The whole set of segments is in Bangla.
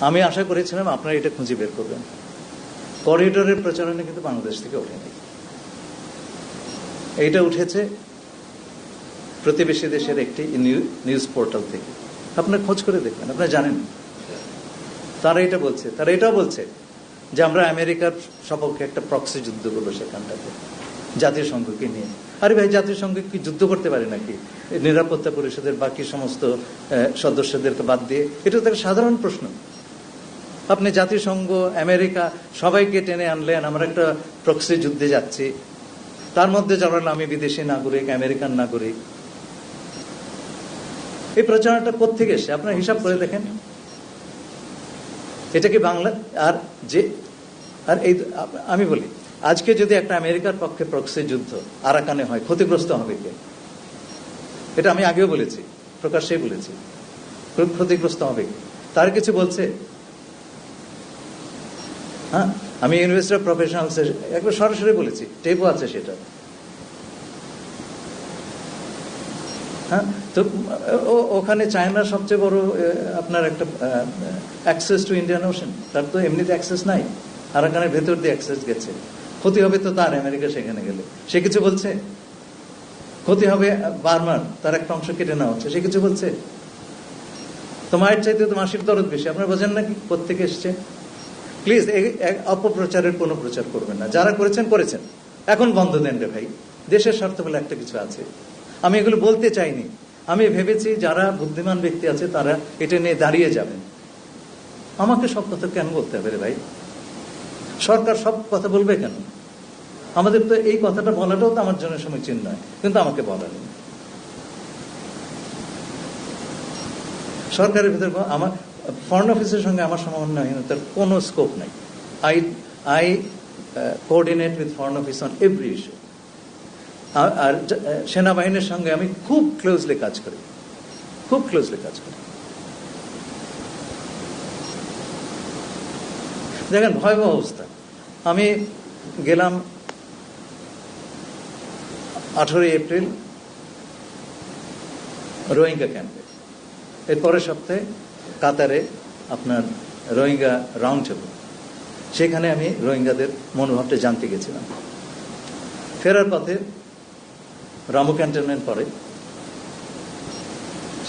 আমি আশা করেছিলাম আপনারা এটা খুঁজে বের করবেন। করিডোরের প্রচারণা কিন্তু বাংলাদেশ থেকে ওঠেনি, এইটা উঠেছে প্রতিবেশী দেশের একটি নিউজ পোর্টাল থেকে। আপনার খোঁজ করে দেখবেন, আপনারা জানেন। তারা এটা বলছে, তারা এটাও বলছে যে আমরা আমেরিকার সপক্ষে একটা প্রক্সি যুদ্ধ করবো সেখানটাতে জাতিসংঘকে নিয়ে। আরে ভাই, জাতিসংঘ কি যুদ্ধ করতে পারে নাকি নিরাপত্তা পরিষদের বাকি সমস্ত সদস্যদেরকে বাদ দিয়ে? এটা তো একটা সাধারণ প্রশ্ন। আপনি জাতিসংঘ, আমেরিকা সবাইকে টেনে আনলেন, আমরা একটা প্রক্সি যুদ্ধে যাচ্ছি, তার মধ্যে জড়ালো আমি বিদেশি নাগরিক, আমেরিকান নাগরিক। এই প্রচারণাটা কোত্থেকে এসে আপনারা হিসাব করে দেখেন। এটা কি বাংলা? আর এই আমি বলি, আজকে যদি একটা আমেরিকার পক্ষে প্রক্সি যুদ্ধ আরাকানে হয়, ক্ষতিগ্রস্ত হবে কে? এটা আমি আগেও বলেছি, প্রকাশ্যেই বলেছি, ক্ষতিগ্রস্ত হবে কে? তার কিছু বলছে? হ্যাঁ, আমি ইউনিভার্সিটি অফ প্রফেশনালস একবার সরাসরি বলেছি, টেপও আছে সেটা। হ্যাঁ, তো ওখানে চায়নার সবচেয়ে বড় আপনার একটা অ্যাক্সেস টু ইন্ডিয়ান ওশান, তার তো এমনিতে অ্যাক্সেস নাই, আরাকানের ভেতর দিয়ে অ্যাক্সেস গেছে। ক্ষতি হবে তো তার আমেরিকা সেখানে গেলে, সে কিছু বলছে? ক্ষতি হবে বার্মার, তার একটা অংশ কেটে নেওয়া হচ্ছে, সে কিছু বলছে? তো মায়ের চাইতে তো মাসির দরদ বেশি, আপনারা বোঝেন নাকি কোত্থেকে এসছে? প্লিজ অপপ্রচারের কোনো প্রচার করবেন না। যারা করেছেন করেছেন, এখন বন্ধ দেন রে ভাই, দেশের স্বার্থ বলে একটা কিছু আছে। আমি এগুলো বলতে চাইনি, আমি ভেবেছি যারা বুদ্ধিমান ব্যক্তি আছে তারা এটা নিয়ে দাঁড়িয়ে যাবেন। আমাকে সব কথা কেন বলতে হবে রে ভাই? সরকার সব কথা বলবে কেন? আমাদের তো এই কথাটা বলাটাও তো আমার জন্য সমীচীন নয়, কিন্তু আমাকে বলা নেই। সরকারের ভিতরে আমার ফরেন অফিসের সঙ্গে আমার সমন্বয়হীনতার কোনো স্কোপ নাই। I coordinate with foreign office on every issue. আর সেনাবাহিনীর সঙ্গে আমি খুব ক্লোজলি কাজ করি, খুব ক্লোজলি কাজ করি। দেখেন ভয়াবহ অবস্থা। আমি গেলাম 18 এপ্রিল রোহিঙ্গা ক্যাম্পে, এর পরের সপ্তাহে কাতারে আপনার রোহিঙ্গা রাউন্ড টেবল, সেখানে আমি রোহিঙ্গাদের মনোভাবটা জানতে গেছিলাম। ফেরার পথে রামু ক্যান্টনমেন্ট পরে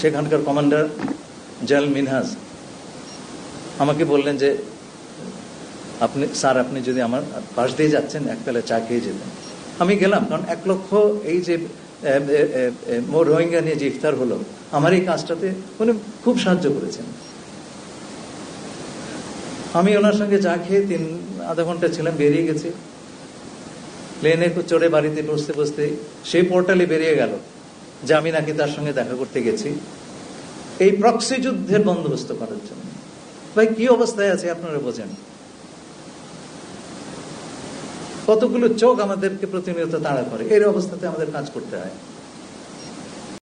সেখানকার কমান্ডার জেনারেল মিনহাজ আমাকে বললেন যে আপনি যদি আমার পাশ দিয়ে যাচ্ছেন একবেলা চা খেয়ে যেতেন। আমি গেলাম, কারণ 1 লক্ষ এই যে রোহিঙ্গা নিয়ে যে ইফতার হলো, আমার এই কাজটাতে উনি খুব সাহায্য করেছেন। আমি ওনার সঙ্গে চা খেয়ে আধা ঘন্টা ছিলাম, বেরিয়ে গেছি। প্লেনে চড়ে বাড়িতে বসতে বসতে সেই পোর্টালে বেরিয়ে গেল যে আমি নাকি তার সঙ্গে দেখা করতে গেছি এই প্রক্সি যুদ্ধের বন্দোবস্ত করার জন্য। ভাই কি অবস্থায় আছে আপনারা বোঝেন? কতগুলো চোখ আমাদেরকে প্রতিনিয়ত তাড়া করে, এর অবস্থাতে আমাদের কাজ করতে হয়।